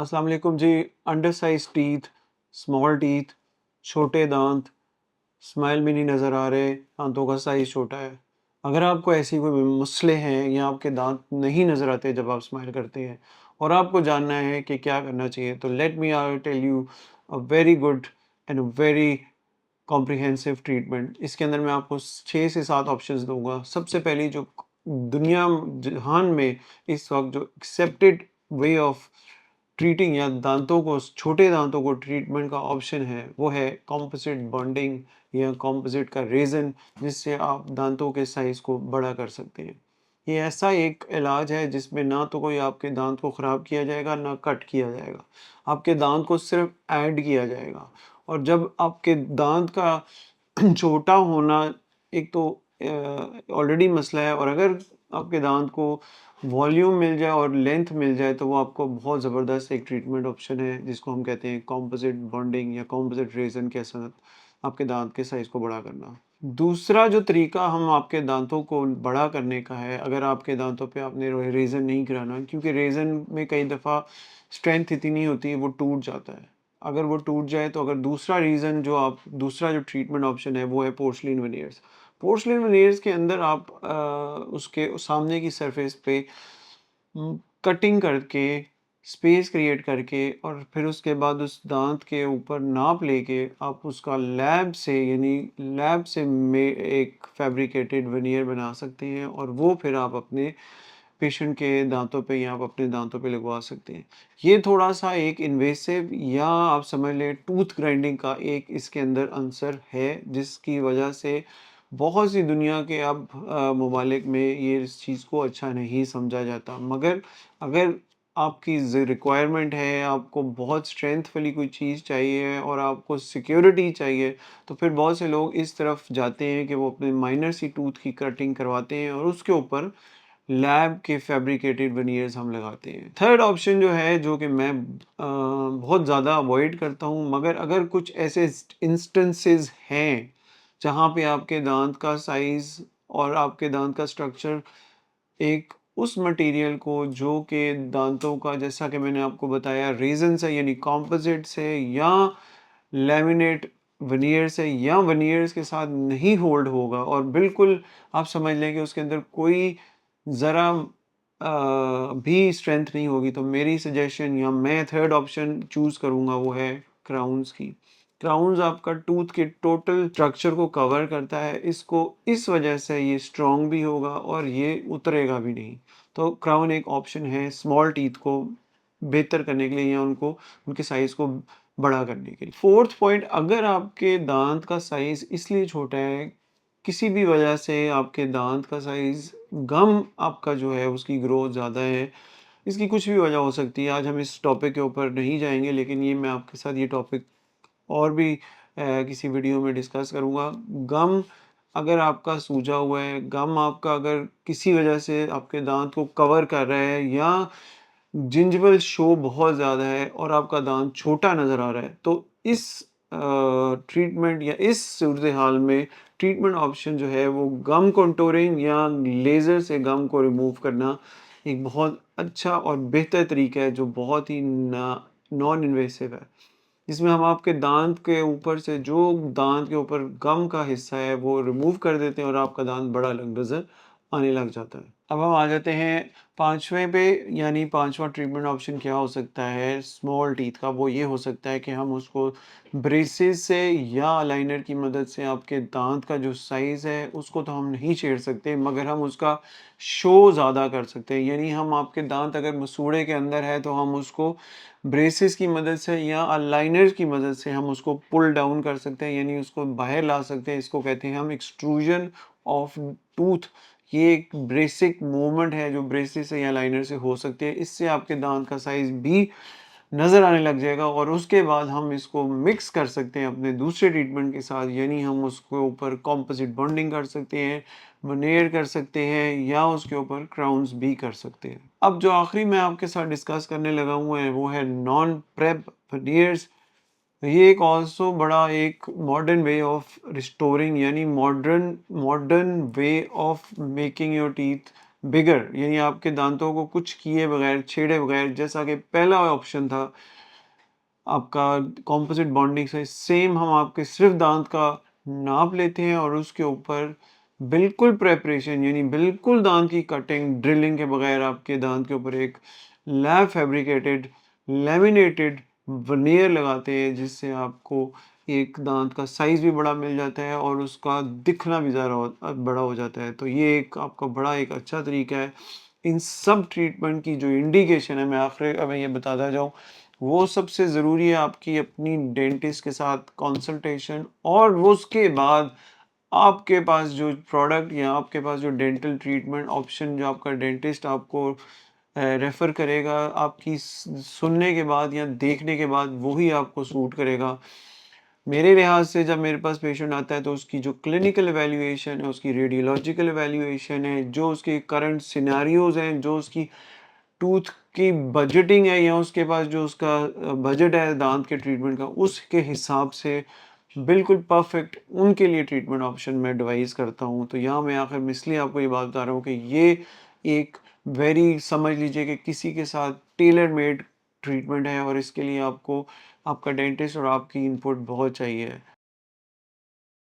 अस्सलाम वालेकुम जी। Under size teeth, small teeth, छोटे दांत, स्माइल में नहीं नज़र आ रहे, दांतों का साइज़ छोटा है। अगर आपको ऐसी कोई मसले हैं या आपके दांत नहीं नज़र आते जब आप स्माइल करते हैं और आपको जानना है कि क्या करना चाहिए, तो let me I tell you a very good and a very comprehensive treatment. इसके अंदर मैं आपको 6 से 7 ऑप्शंस दूँगा। सबसे पहली जो दुनिया जहान में इस वक़्त जो एक्सेप्टेड वे ऑफ ट्रीटिंग या दांतों को छोटे दांतों को ट्रीटमेंट का ऑप्शन है, वो है कॉम्पोजिट बॉन्डिंग या कॉम्पोजिट का रेज़न, जिससे आप दांतों के साइज़ को बड़ा कर सकते हैं। ये ऐसा एक इलाज है जिसमें ना तो कोई आपके दांत को ख़राब किया जाएगा, ना कट किया जाएगा। आपके दांत को सिर्फ़ ऐड किया जाएगा। और जब आपके दांत का छोटा होना एक तो ऑलरेडी मसला है, और अगर आपके दांत को वॉल्यूम मिल जाए और लेंथ मिल जाए तो वो आपको बहुत ज़बरदस्त एक ट्रीटमेंट ऑप्शन है, जिसको हम कहते हैं कॉम्पोजिट बॉन्डिंग या कॉम्पोजिट रेज़न के साथ आपके दांत के साइज़ को बड़ा करना। दूसरा जो तरीका हम आपके दांतों को बड़ा करने का है, अगर आपके दांतों पे आपने रेज़न नहीं कराना, क्योंकि रेज़न में कई दफ़ा स्ट्रेंथ इतनी नहीं होती है, वो टूट जाता है। अगर वो टूट जाए तो अगर दूसरा जो ट्रीटमेंट ऑप्शन है वो है पोर्सलिन वेनियर्स। पोर्सलिन वेनियर्स के अंदर आप उसके सामने की सरफेस पे कटिंग करके, स्पेस क्रिएट करके और फिर उसके बाद उस दांत के ऊपर नाप लेके आप उसका लैब से में एक फैब्रिकेटेड वेनियर बना सकते हैं, और वो फिर आप अपने पेशेंट के दांतों पे या आप अपने दांतों पे लगवा सकते हैं। ये थोड़ा-सा एक इन्वेसिव या आप समझ लें टूथ ग्राइंडिंग का एक इसके अंदर आंसर है, जिसकी वजह से बहुत सी दुनिया के अब ममालिक में ये इस चीज़ को अच्छा नहीं समझा जाता। मगर अगर आपकी रिक्वायरमेंट है, आपको बहुत स्ट्रेंथ वाली कोई चीज़ चाहिए और आपको सिक्योरिटी चाहिए, तो फिर बहुत से लोग इस तरफ जाते हैं कि वो अपने माइनर सी टूथ की कटिंग करवाते हैं और उसके ऊपर लैब के फैब्रिकेटेड वेनियर्स हम लगाते हैं। थर्ड ऑप्शन जो है, जो कि मैं बहुत ज़्यादा अवॉइड करता हूँ, मगर अगर कुछ ऐसे इंस्टेंसेस हैं जहाँ पे आपके दांत का साइज़ और आपके दांत का स्ट्रक्चर एक उस मटेरियल को जो कि दांतों का, जैसा कि मैंने आपको बताया, रेज़न से यानी कंपोजिट से या लैमिनेट वेनियर से या वेनियर्स के साथ नहीं होल्ड होगा और बिल्कुल आप समझ लें कि उसके अंदर कोई ज़रा भी स्ट्रेंथ नहीं होगी, तो मेरी सजेशन या मैं थर्ड ऑप्शन चूज़ करूँगा वो है क्राउन्स की। क्राउन्स आपका टूथ के टोटल स्ट्रक्चर को कवर करता है। इसको इस वजह से ये स्ट्रॉन्ग भी होगा और ये उतरेगा भी नहीं। तो क्राउन एक ऑप्शन है स्मॉल टीथ को बेहतर करने के लिए या उनके साइज़ को बड़ा करने के लिए। फोर्थ पॉइंट, अगर आपके दांत का साइज़ इसलिए छोटा है, किसी भी वजह से आपके दांत का साइज़ गम आपका जो है उसकी ग्रोथ ज़्यादा है, इसकी कुछ भी वजह हो सकती है। आज हम इस टॉपिक के ऊपर नहीं जाएँगे, लेकिन ये मैं आपके साथ ये टॉपिक और भी किसी वीडियो में डिस्कस करूँगा। गम अगर आपका सूजा हुआ है, गम आपका अगर किसी वजह से आपके दाँत को कवर कर रहा है या जिंजिवल शो बहुत ज़्यादा है और आपका दाँत छोटा नज़र आ रहा है, तो इस ट्रीटमेंट या इस सूरत-ए-हाल में ट्रीटमेंट ऑप्शन जो है वो गम कंटूरिंग या लेज़र से गम को रिमूव करना एक बहुत अच्छा और बेहतर तरीका है, जो बहुत ही नॉन इन्वेसिव है। जिसमें हम आपके दाँत के ऊपर से जो दाँत के ऊपर गम का हिस्सा है वो रिमूव कर देते हैं और आपका दाँत बड़ा नज़र आने लग जाता है। अब हम आ जाते हैं 5वें पे, यानी 5वां ट्रीटमेंट ऑप्शन क्या हो सकता है स्मॉल टीथ का। वो ये हो सकता है कि हम उसको ब्रेसेस से या अलाइनर की मदद से आपके दाँत का जो साइज़ है उसको तो हम नहीं छेड़ सकते, मगर हम उसका शो ज़्यादा कर सकते हैं। यानी हम आपके दाँत अगर मसूड़े के अंदर है तो हम उसको ब्रेसेस की मदद से या अलाइनर की मदद से हम उसको पुल डाउन कर सकते हैं, यानी उसको बाहर ला सकते हैं। इसको कहते हैं हम एक्सट्रूजन ऑफ टूथ। ये एक बेसिक मूवमेंट है जो ब्रेसेस से या लाइनर से हो सकती है। इससे आपके दांत का साइज़ भी नज़र आने लग जाएगा और उसके बाद हम इसको मिक्स कर सकते हैं अपने दूसरे ट्रीटमेंट के साथ, यानी हम उसके ऊपर कॉम्पोजिट बॉन्डिंग कर सकते हैं, वेनेयर कर सकते हैं या उसके ऊपर क्राउन्स भी कर सकते हैं। अब जो आखिरी मैं आपके साथ डिस्कस करने लगा हूँ है वो है नॉन प्रेप वेनियर्स। ये एक ऑल्सो बड़ा एक मॉडर्न वे ऑफ रिस्टोरिंग, यानी modern modern way of making your teeth bigger यानी आपके दांतों को कुछ किए बगैर, छेड़े बगैर, जैसा कि पहला ऑप्शन था आपका कंपोजिट बॉन्डिंग से, सेम हम आपके सिर्फ दांत का नाप लेते हैं और उसके ऊपर बिल्कुल प्रेपरेशन यानी बिल्कुल दांत की कटिंग ड्रिलिंग के बगैर आपके दांत के ऊपर एक लैब फैब्रिकेटेड लैमिनेटेड वर्नियर लगाते हैं, जिससे आपको एक दांत का साइज भी बड़ा मिल जाता है और उसका दिखना भी ज़्यादा बड़ा हो जाता है। तो ये एक आपका बड़ा एक अच्छा तरीका है। इन सब ट्रीटमेंट की जो इंडिकेशन है, मैं आखिर अब ये बताता जाऊँ, वो सबसे ज़रूरी है आपकी अपनी डेंटिस्ट के साथ कंसल्टेशन, और वो उसके बाद आपके पास जो प्रोडक्ट या आपके पास जो डेंटल ट्रीटमेंट ऑप्शन जो आपका डेंटिस्ट आपको रेफ़र करेगा, आपकी सुनने के बाद या देखने के बाद वही आपको सूट करेगा। मेरे लिहाज से जब मेरे पास पेशेंट आता है तो उसकी जो क्लिनिकल इवैल्यूएशन है, उसकी रेडियोलॉजिकल इवैल्यूएशन है, जो उसके करंट सिनेरियोज़ हैं, जो उसकी टूथ की बजटिंग है या उसके पास जो उसका बजट है दाँत के ट्रीटमेंट का, उसके हिसाब से बिल्कुल परफेक्ट उनके लिए ट्रीटमेंट ऑप्शन मैं एडवाइस करता हूँ। तो यहाँ मैं आखिर में इसलिए आपको ये बात बता रहा हूँ कि ये एक वेरी समझ लीजिए कि किसी के साथ टेलर मेड ट्रीटमेंट है और इसके लिए आपको आपका डेंटिस्ट और आपकी इनपुट बहुत चाहिए।